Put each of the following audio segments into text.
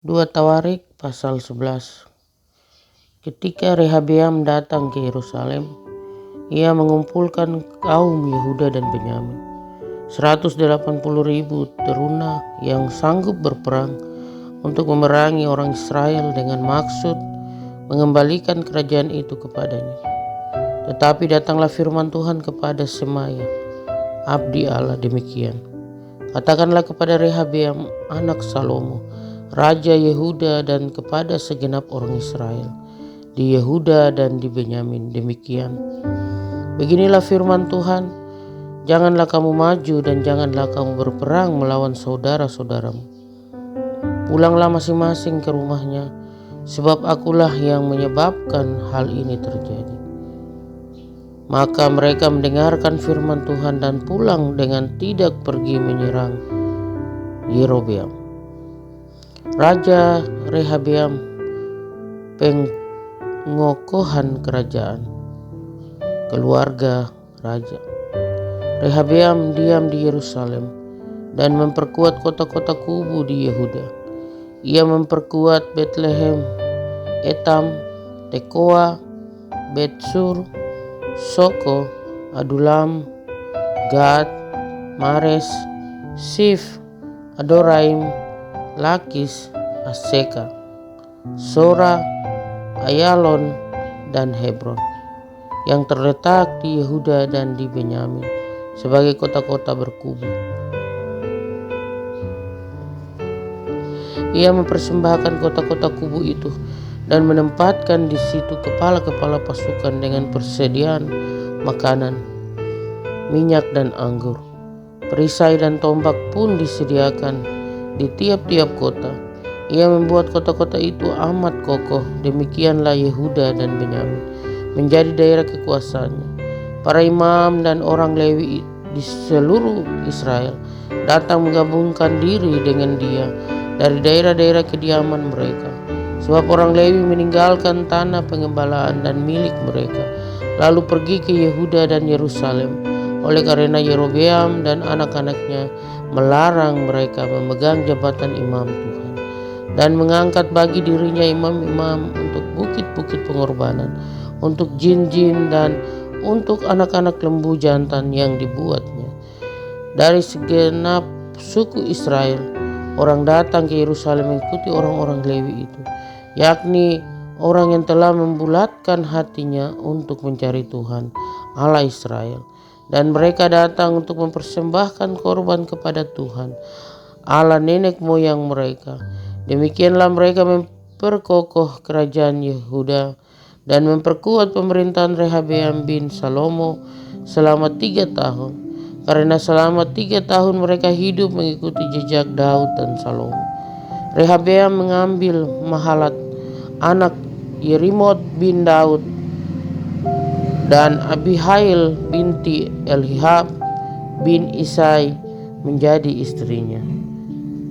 2 Tawarik pasal 11. Ketika Rehabeam datang ke Yerusalem, ia mengumpulkan kaum Yehuda dan Benyamin, 180.000 teruna yang sanggup berperang untuk memerangi orang Israel dengan maksud mengembalikan kerajaan itu kepadanya. Tetapi datanglah firman Tuhan kepada Semaya, abdi Allah, demikian: Katakanlah kepada Rehabeam anak Salomo, Raja Yehuda, dan kepada segenap orang Israel di Yehuda dan di Benyamin, demikian: Beginilah firman Tuhan, janganlah kamu maju dan janganlah kamu berperang melawan saudara-saudaramu. Pulanglah masing-masing ke rumahnya, sebab akulah yang menyebabkan hal ini terjadi. Maka mereka mendengarkan firman Tuhan dan pulang dengan tidak pergi menyerang Yerobeam. Raja Rehabeam, pengokohan kerajaan. Keluarga raja. Rehabeam diam di Yerusalem dan memperkuat kota-kota kubu di Yehuda. Ia memperkuat Betlehem, Etam, Tekoa, Betsur, Soko, Adulam, Gad, Mares, Sif, Adoraim, Lakis, Aseka, Sora, Ayalon, dan Hebron, yang terletak di Yehuda dan di Benyamin sebagai kota-kota berkubu. Ia mempersembahkan kota-kota kubu itu dan menempatkan di situ kepala-kepala pasukan dengan persediaan makanan, minyak dan anggur. Perisai dan tombak pun disediakan di tiap-tiap kota. Ia membuat kota-kota itu amat kokoh. Demikianlah Yehuda dan Benyamin menjadi daerah kekuasaannya. Para imam dan orang Lewi di seluruh Israel datang menggabungkan diri dengan dia dari daerah-daerah kediaman mereka. Sebab orang Lewi meninggalkan tanah pengembalaan dan milik mereka, lalu pergi ke Yehuda dan Yerusalem. Oleh karena Yerobeam dan anak-anaknya melarang mereka memegang jabatan imam Tuhan dan mengangkat bagi dirinya imam-imam untuk bukit-bukit pengorbanan, untuk jin-jin dan untuk anak-anak lembu jantan yang dibuatnya. Dari segenap suku Israel, orang datang ke Yerusalem mengikuti orang-orang Lewi itu, yakni orang yang telah membulatkan hatinya untuk mencari Tuhan Allah Israel. Dan mereka datang untuk mempersembahkan korban kepada Tuhan Allah nenek moyang mereka. Demikianlah mereka memperkokoh kerajaan Yehuda dan memperkuat pemerintahan Rehabeam bin Salomo selama 3 tahun. Karena selama 3 tahun mereka hidup mengikuti jejak Daud dan Salomo. Rehabeam mengambil Mahalat, anak Yerimot bin Daud, dan Abihail binti Elihab bin Isai menjadi istrinya,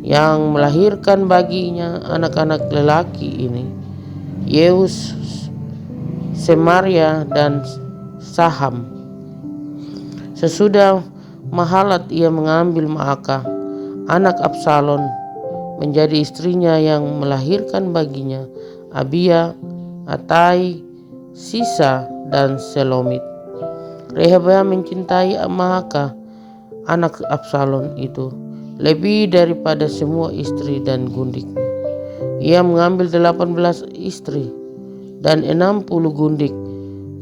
yang melahirkan baginya anak-anak lelaki ini, Yeus, Semaria, dan Saham. Sesudah Mahalat ia mengambil Maakah, anak Absalom, menjadi istrinya, yang melahirkan baginya Abia, Atai, Sisa, dan Selomit. Rehabeam mencintai Maakah, anak Absalom itu, lebih daripada semua istri dan gundiknya. Ia mengambil 18 istri dan 60 gundik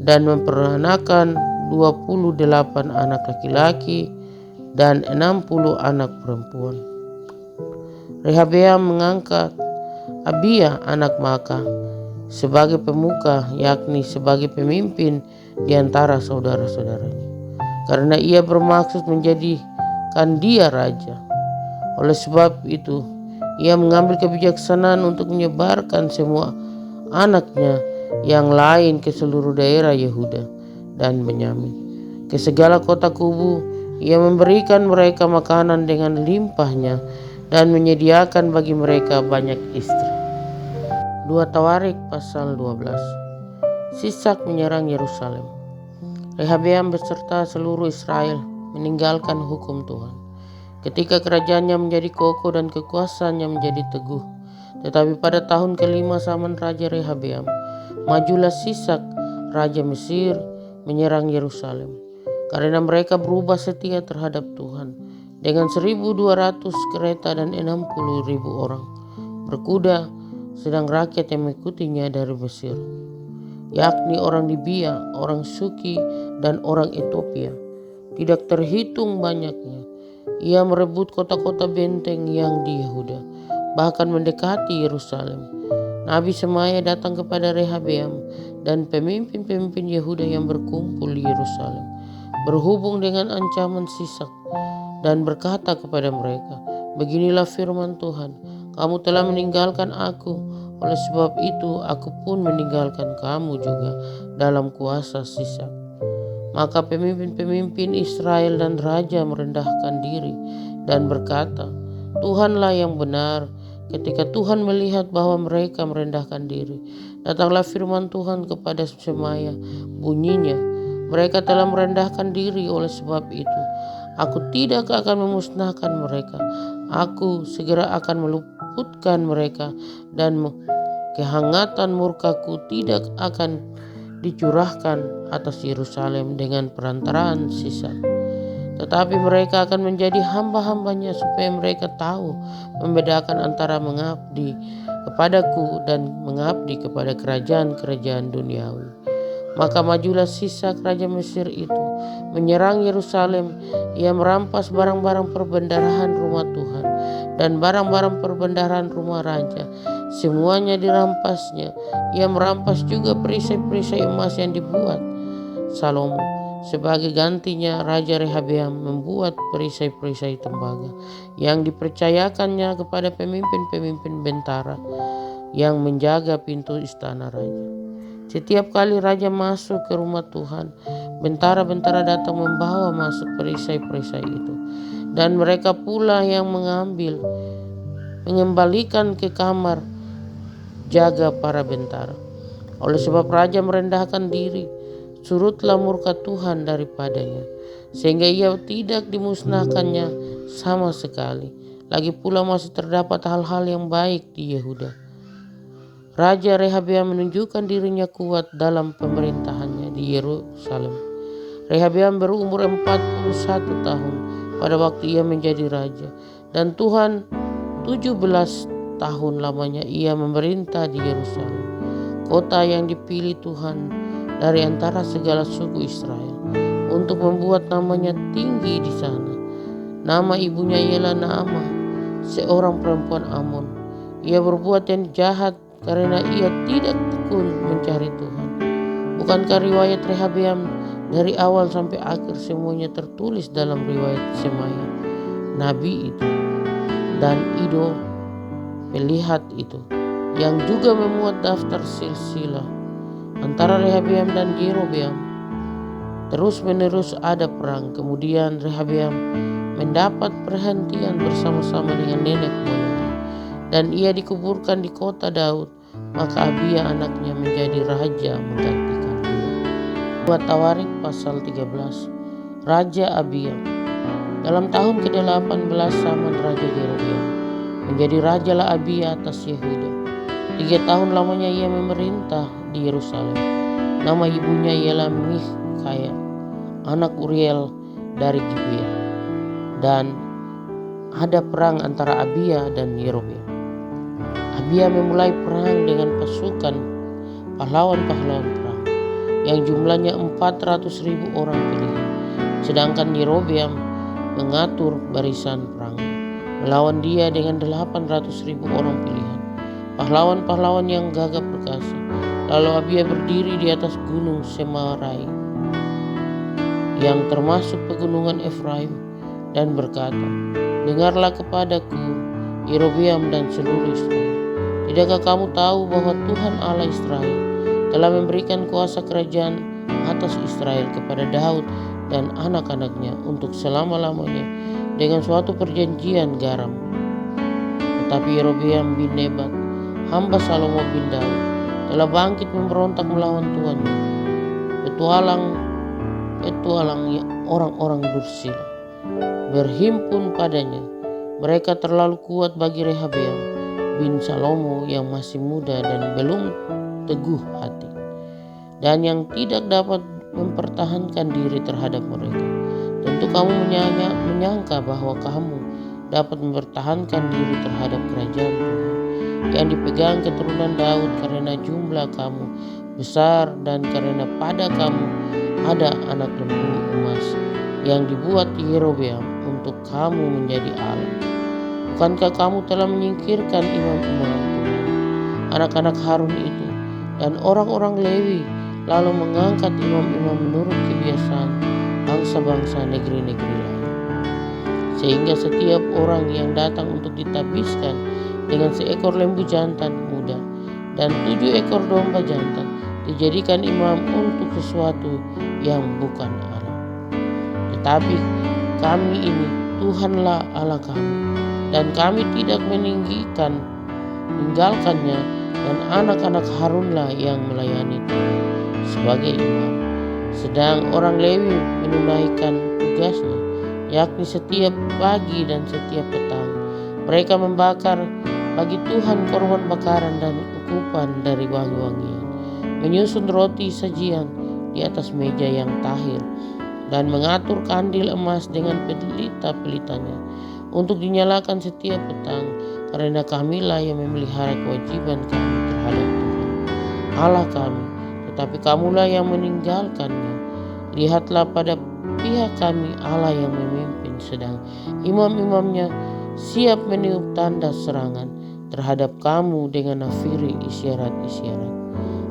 dan memperanakan 28 anak laki-laki dan 60 anak perempuan. Rehabeam mengangkat Abia, anak Maakah, sebagai pemuka, yakni sebagai pemimpin di antara saudara-saudaranya, karena ia bermaksud menjadikan dia raja. Oleh sebab itu, ia mengambil kebijaksanaan untuk menyebarkan semua anaknya yang lain ke seluruh daerah Yehuda dan Benyamin, ke segala kota kubu. Ia memberikan mereka makanan dengan limpahnya dan menyediakan bagi mereka banyak istri. 2 Tawarik pasal 12. Sisak menyerang Yerusalem. Rehabeam beserta seluruh Israel meninggalkan hukum Tuhan. Ketika kerajaannya menjadi kokoh dan kekuasaannya menjadi teguh, Tetapi pada tahun kelima zaman Raja Rehabeam, majulah Sisak, Raja Mesir, menyerang Yerusalem. Karena mereka berubah setia terhadap Tuhan, dengan 1.200 kereta dan 60.000 orang berkuda, sedang rakyat yang mengikutinya dari Mesir, yakni orang Libya, orang Suki, dan orang Ethiopia, tidak terhitung banyaknya. Ia merebut kota-kota benteng yang di Yehuda, bahkan mendekati Yerusalem. Nabi Semaya datang kepada Rehabeam dan pemimpin-pemimpin Yehuda yang berkumpul di Yerusalem, berhubung dengan ancaman Sisak, dan berkata kepada mereka, "Beginilah firman Tuhan, kamu telah meninggalkan aku, oleh sebab itu aku pun meninggalkan kamu juga dalam kuasa Sisak." Maka pemimpin-pemimpin Israel dan raja merendahkan diri dan berkata, "Tuhanlah yang benar." Ketika Tuhan melihat bahwa mereka merendahkan diri, datanglah firman Tuhan kepada Semaya, bunyinya, "Mereka telah merendahkan diri, oleh sebab itu aku tidak akan memusnahkan mereka. Aku segera akan meluputkan mereka, dan kehangatan murkaku tidak akan dicurahkan atas Yerusalem dengan perantaraan Sisak. Tetapi mereka akan menjadi hamba-hambanya, supaya mereka tahu membedakan antara mengabdi kepadaku dan mengabdi kepada kerajaan-kerajaan duniawi." Maka majulah Sisak, Raja Mesir itu, menyerang Yerusalem. Ia merampas barang-barang perbendaharaan rumah Tuhan dan barang-barang perbendaharaan rumah raja. Semuanya dirampasnya. Ia merampas juga perisai-perisai emas yang dibuat Salomo. Sebagai gantinya, Raja Rehabeam membuat perisai-perisai tembaga yang dipercayakannya kepada pemimpin-pemimpin bentara yang menjaga pintu istana raja. Setiap kali raja masuk ke rumah Tuhan, bentara-bentara datang membawa masuk perisai-perisai itu, dan mereka pula yang mengembalikan ke kamar jaga para bentara. Oleh sebab raja merendahkan diri, surutlah murka Tuhan daripadanya, sehingga ia tidak dimusnahkannya sama sekali. Lagi pula masih terdapat hal-hal yang baik di Yehuda. Raja Rehabeam menunjukkan dirinya kuat dalam pemerintahannya di Yerusalem. Rehabeam berumur 41 tahun pada waktu ia menjadi raja, dan Tuhan 17 tahun lamanya ia memerintah di Yerusalem, kota yang dipilih Tuhan dari antara segala suku Israel, untuk membuat namanya tinggi di sana. Nama ibunya ialah Naamah, seorang perempuan Amon. Ia berbuat yang jahat karena ia tidak tekun mencari Tuhan. Bukankah riwayat Rehabeam dari awal sampai akhir semuanya tertulis dalam riwayat Semaya, nabi itu, dan Ido, pelihat itu, yang juga memuat daftar silsilah antara Rehabeam dan Yerobeam. Terus menerus ada perang. Kemudian Rehabeam mendapat perhentian bersama-sama dengan nenek moyangnya, dan ia dikuburkan di kota Daud. Maka Abia anaknya menjadi raja menggantikan dia. 2 Tawarik pasal 13. Raja Abia. Dalam tahun ke-18 zaman Raja Yerobeam, menjadi rajalah Abia atas Yehuda. 3 tahun lamanya ia memerintah di Yerusalem. Nama ibunya ialah Mikaya, anak Uriel dari Gibea. Dan ada perang antara Abia dan Yerobeam. Abia memulai perang dengan pasukan pahlawan-pahlawan perang yang jumlahnya 400.000 orang pilihan. Sedangkan Yerobeam mengatur barisan perang melawan dia dengan 800.000 orang pilihan, pahlawan-pahlawan yang gagah perkasa. Lalu Abia berdiri di atas gunung Semarai yang termasuk pegunungan Efraim, dan berkata, "Dengarlah kepadaku, Yerobeam dan seluruh Israel. Tidakkah kamu tahu bahwa Tuhan Allah Israel telah memberikan kuasa kerajaan atas Israel kepada Daud dan anak-anaknya untuk selama-lamanya dengan suatu perjanjian garam? Tetapi Yerobeam bin Nebat, hamba Salomo bin Daud, telah bangkit memberontak melawan tuannya, petualang orang-orang Dursila berhimpun padanya. Mereka terlalu kuat bagi Rehabeam, bin Salomo yang masih muda dan belum teguh hati, dan yang tidak dapat mempertahankan diri terhadap mereka. Tentu kamu menyangka bahwa kamu dapat mempertahankan diri terhadap kerajaan Tuhan yang dipegang keturunan Daud, karena jumlah kamu besar dan karena pada kamu ada anak lembu emas yang dibuat Yerobeam untuk kamu menjadi Allah. Bukankah kamu telah menyingkirkan imam-imam Tuhan, anak-anak Harun itu, dan orang-orang Lewi, lalu mengangkat imam-imam menurut kebiasaan bangsa-bangsa negeri-negeri lain, sehingga setiap orang yang datang untuk ditabiskan dengan seekor lembu jantan muda dan 7 ekor domba jantan dijadikan imam untuk sesuatu yang bukan Allah. Tetapi kami ini Tuhanlah Allah kami, dan kami tidak meninggalkannya, dan anak-anak Harunlah yang melayani Tuhan sebagai imam. Sedang orang Lewi menunaikan tugasnya, yakni setiap pagi dan setiap petang mereka membakar bagi Tuhan korban bakaran dan ukupan dari wangi-wangian, menyusun roti sajian di atas meja yang tahir, dan mengatur kandil emas dengan pelita-pelitanya untuk dinyalakan setiap petang, karena kamilah yang memelihara kewajiban kami terhadap Tuhan Allah kami. Tetapi kamulah yang meninggalkannya. Lihatlah, pada pihak kami Allah yang memimpin, sedang imam-imamnya siap meniup tanda serangan terhadap kamu dengan nafiri isyarat-isyarat.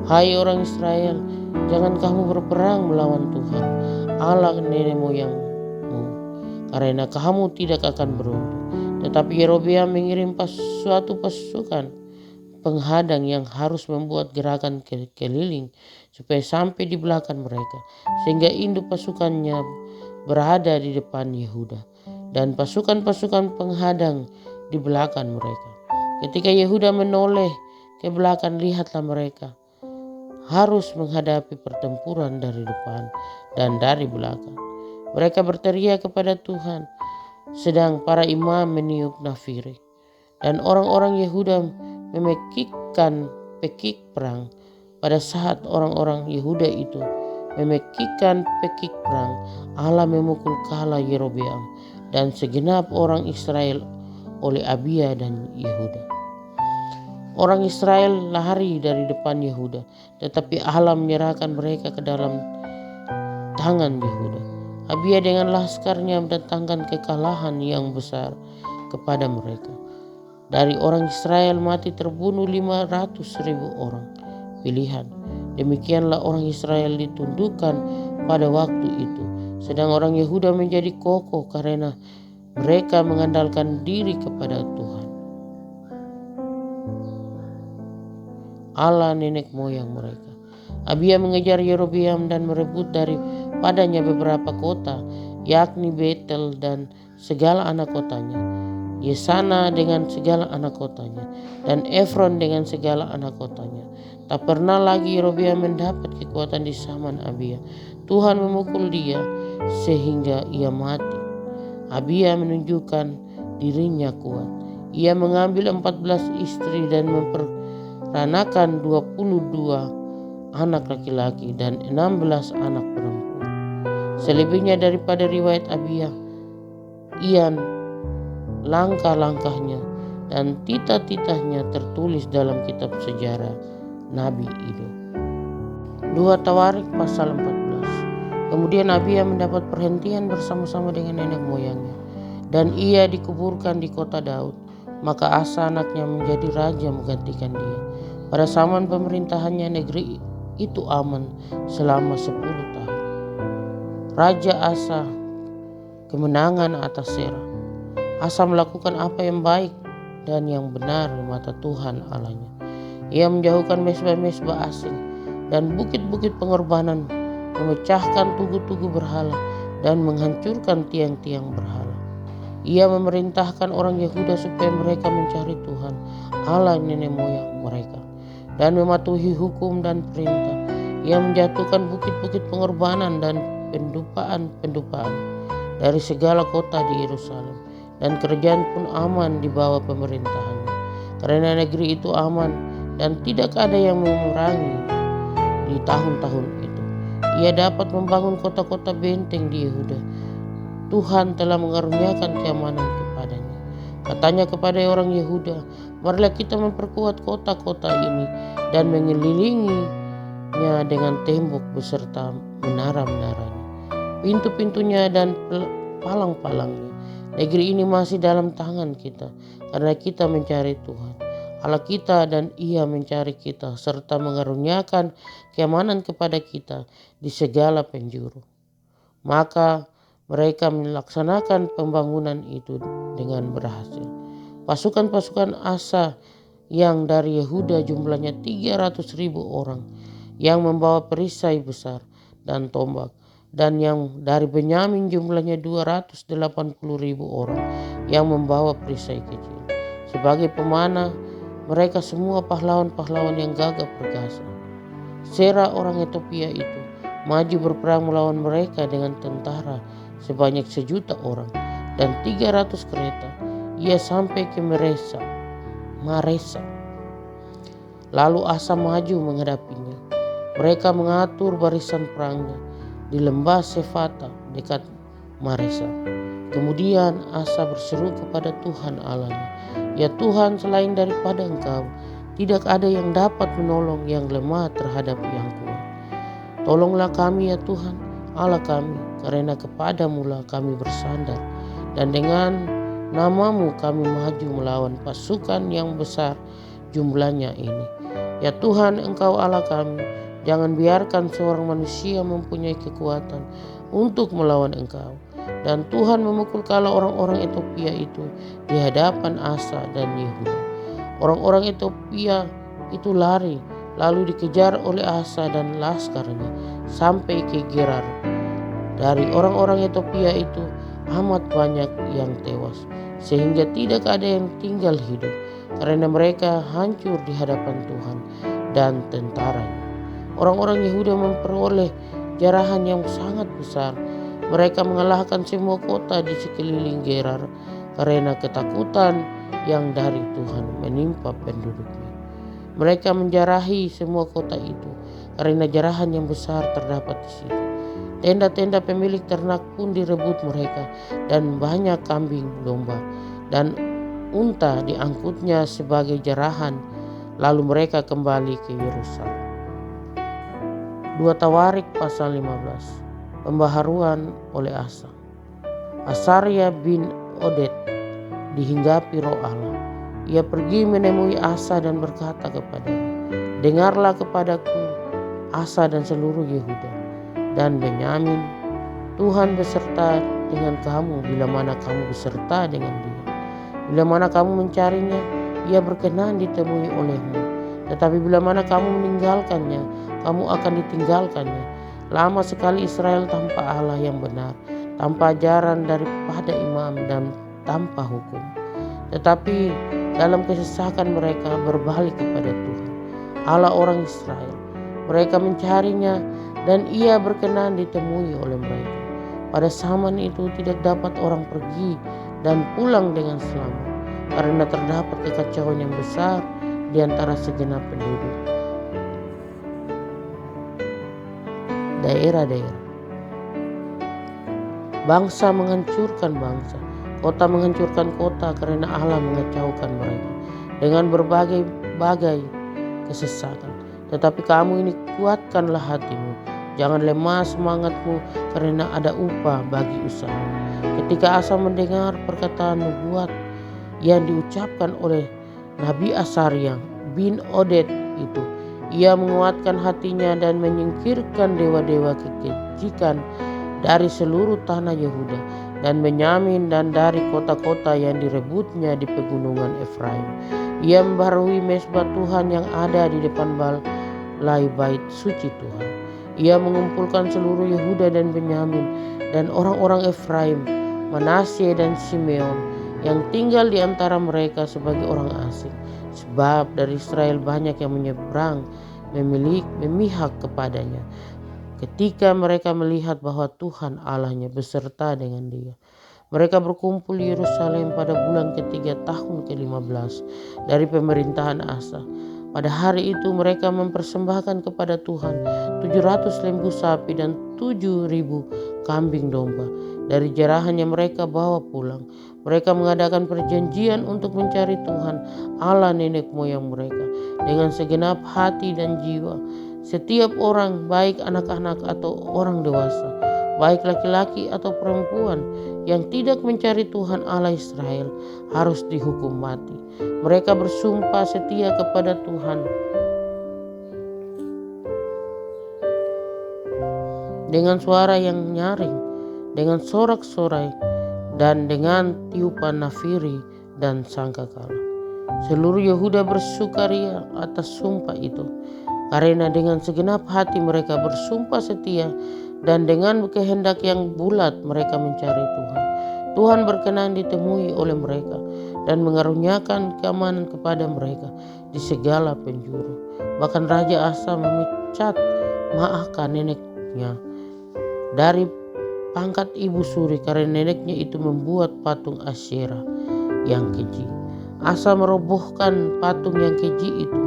Hai orang Israel, jangan kamu berperang melawan Tuhan Allah nenek moyangmu, karena kamu tidak akan beruntung. Tetapi Yerobeam mengirim suatu pasukan penghadang yang harus membuat gerakan keliling supaya sampai di belakang mereka, sehingga induk pasukannya berada di depan Yehuda dan pasukan-pasukan penghadang di belakang mereka. Ketika Yehuda menoleh ke belakang, lihatlah mereka harus menghadapi pertempuran dari depan dan dari belakang. Mereka berteriak kepada Tuhan, sedang para imam meniup nafiri, dan orang-orang Yehuda memekikkan pekik perang. Pada saat orang-orang Yehuda itu memekikkan pekik perang, Allah memukul kalah Yerobeam dan segenap orang Israel oleh Abia dan Yehuda. Orang Israel lari dari depan Yehuda, tetapi Allah menyerahkan mereka ke dalam tangan Yehuda. Abia dengan laskarnya mendatangkan kekalahan yang besar kepada mereka. Dari orang Israel mati terbunuh 500.000 orang pilihan. Demikianlah orang Israel ditundukkan pada waktu itu. Sedang orang Yehuda menjadi kokoh karena mereka mengandalkan diri kepada Tuhan Allah nenek moyang mereka. Abia mengejar Yerobeam dan merebut daripadanya beberapa kota, yakni Betel dan segala anak kotanya, Yesana dengan segala anak kotanya, dan Efron dengan segala anak kotanya. Tak pernah lagi Yerobeam mendapat kekuatan di zaman Abia. Tuhan memukul dia sehingga ia mati. Abia menunjukkan dirinya kuat. Ia mengambil 14 istri dan memperanakan 22 anak laki-laki dan 16 anak perempuan. Selebihnya daripada riwayat Abia, Ian, langkah-langkahnya dan titah-titahnya tertulis dalam kitab sejarah Nabi Ido. 2 Tawarik pasal 14. Kemudian Abia mendapat perhentian bersama-sama dengan nenek moyangnya, dan ia dikuburkan di kota Daud. Maka Asa anaknya menjadi raja menggantikan dia. Pada zaman pemerintahannya negeri itu aman selama 10 tahun. Raja Asa kemenangan atas Serah. Asa melakukan apa yang baik dan yang benar di mata Tuhan Allahnya. Ia menjauhkan mesbah-mesbah asing dan bukit-bukit pengorbanan, memecahkan tugu-tugu berhala dan menghancurkan tiang-tiang berhala. Ia memerintahkan orang Yehuda supaya mereka mencari Tuhan Allah nenek moyang mereka dan mematuhi hukum dan perintah. Ia menjatuhkan bukit-bukit pengorbanan dan pendupaan dari segala kota di Yerusalem, dan kerajaan pun aman di bawah pemerintahannya. karena negeri itu aman dan tidak ada yang memerangi di tahun-tahun itu. Ia dapat membangun kota-kota benteng di Yehuda. Tuhan telah mengaruniakan keamanan kepadanya. Katanya kepada orang Yehuda, marilah kita memperkuat kota-kota ini dan mengelilinginya dengan tembok beserta menara-menaranya, pintu-pintunya dan palang-palangnya. Negeri ini masih dalam tangan kita karena kita mencari Tuhan Allah kita dan Ia mencari kita serta mengaruniakan keamanan kepada kita di segala penjuru. Maka mereka melaksanakan pembangunan itu dengan berhasil. Pasukan-pasukan Asa yang dari Yehuda jumlahnya 300.000 orang yang membawa perisai besar dan tombak, dan yang dari Benyamin jumlahnya 280.000 orang yang membawa perisai kecil. Sebagai pemanah, mereka semua pahlawan-pahlawan yang gagah perkasa. Sera orang Ethiopia itu maju berperang melawan mereka dengan tentara sebanyak 1.000.000 orang dan 300 kereta. Ia sampai ke Maresa. Lalu Asa maju menghadapinya. Mereka mengatur barisan perangnya di lembah Sefata dekat Maresa. Kemudian Asa berseru kepada Tuhan Allahnya, "Ya Tuhan, selain daripada Engkau, tidak ada yang dapat menolong yang lemah terhadap yang kuat. Tolonglah kami ya Tuhan, Allah kami, karena kepadamu-lah kami bersandar, dan dengan nama-Mu kami maju melawan pasukan yang besar jumlahnya ini. Ya Tuhan, Engkau Allah kami, jangan biarkan seorang manusia mempunyai kekuatan untuk melawan Engkau." Dan Tuhan memukul kalah orang-orang Ethiopia itu di hadapan Asa dan Yehuda. Orang-orang Ethiopia itu lari, lalu dikejar oleh Asa dan laskarnya sampai ke Gerar. Dari orang-orang Ethiopia itu amat banyak yang tewas, sehingga tidak ada yang tinggal hidup, karena mereka hancur di hadapan Tuhan dan tentaranya. Orang-orang Yehuda memperoleh jarahan yang sangat besar. Mereka mengalahkan semua kota di sekeliling Gerar karena ketakutan yang dari Tuhan menimpa penduduknya. Mereka menjarahi semua kota itu karena jarahan yang besar terdapat di situ. Tenda-tenda pemilik ternak pun direbut mereka, dan banyak kambing domba dan unta diangkutnya sebagai jarahan. Lalu mereka kembali ke Yerusalem. 2 Tawarik pasal 15. Pembaharuan oleh Asa. Asaria bin Oded dihinggapi roh Allah. Ia pergi menemui Asa dan berkata kepadanya, "Dengarlah kepadaku, Asa dan seluruh Yehuda dan Benyamin. Tuhan beserta dengan kamu bila mana kamu beserta dengan Dia. Bila mana kamu mencarinya, Ia berkenan ditemui olehmu. Tetapi bila mana kamu meninggalkannya, kamu akan ditinggalkannya. Lama sekali Israel tanpa Allah yang benar, tanpa ajaran daripada imam dan tanpa hukum. Tetapi dalam kesesakan mereka berbalik kepada Tuhan, Allah orang Israel. Mereka mencarinya dan Ia berkenan ditemui oleh mereka. Pada zaman itu tidak dapat orang pergi dan pulang dengan selamat, karena terdapat kekacauan yang besar di antara segenap penduduk daerah-daerah. Bangsa menghancurkan bangsa, kota menghancurkan kota, karena Allah mengacaukan mereka dengan berbagai-bagai kesesakan. Tetapi kamu ini kuatkanlah hatimu, jangan lemah semangatmu, karena ada upah bagi usaha. Ketika Asa mendengar perkataan nubuat yang diucapkan oleh Nabi Asaria bin Oded itu, ia menguatkan hatinya dan menyingkirkan dewa-dewa kekejikan dari seluruh tanah Yehuda dan Benyamin dan dari kota-kota yang direbutnya di pegunungan Efraim. Ia membaharui mezbah Tuhan yang ada di depan balai bait suci Tuhan. Ia mengumpulkan seluruh Yehuda dan Benyamin dan orang-orang Efraim, Manasye dan Simeon yang tinggal di antara mereka sebagai orang asing. Sebab dari Israel banyak yang menyeberang memihak kepadanya ketika mereka melihat bahwa Tuhan Allahnya beserta dengan dia. Mereka berkumpul di Yerusalem pada bulan ketiga tahun ke-15 dari pemerintahan Asa. Pada hari itu mereka mempersembahkan kepada Tuhan 700 lembu sapi dan 7.000 kambing domba. Dari jerahan yang mereka bawa pulang, mereka mengadakan perjanjian untuk mencari Tuhan Allah nenek moyang mereka dengan segenap hati dan jiwa. Setiap orang, baik anak-anak atau orang dewasa, baik laki-laki atau perempuan, yang tidak mencari Tuhan Allah Israel harus dihukum mati. Mereka bersumpah setia kepada Tuhan dengan suara yang nyaring, dengan sorak-sorai, dan dengan tiupan nafiri dan sangkakala. Seluruh Yehuda bersukaria atas sumpah itu, karena dengan segenap hati mereka bersumpah setia dan dengan kehendak yang bulat mereka mencari Tuhan. Tuhan berkenan ditemui oleh mereka dan mengaruniakan keamanan kepada mereka di segala penjuru. Bahkan Raja Asa memecat Maakah neneknya dari pangkat ibu suri karena neneknya itu membuat patung Asyera yang keji. Asa merobohkan patung yang keji itu,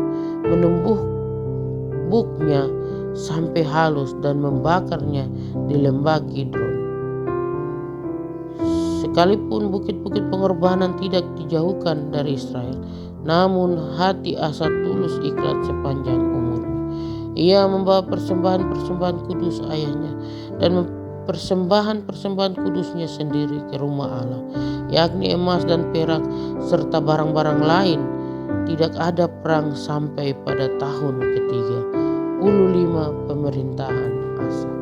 menumbuknya sampai halus dan membakarnya di lembah Kidron. Sekalipun bukit-bukit pengorbanan tidak dijauhkan dari Israel, namun hati Asa tulus ikhlas sepanjang umurnya. Ia membawa persembahan-persembahan kudus ayahnya dan persembahan-persembahan kudusnya sendiri ke rumah Allah, yakni emas dan perak serta barang-barang lain. Tidak ada perang sampai pada tahun ke-35 pemerintahan Asa.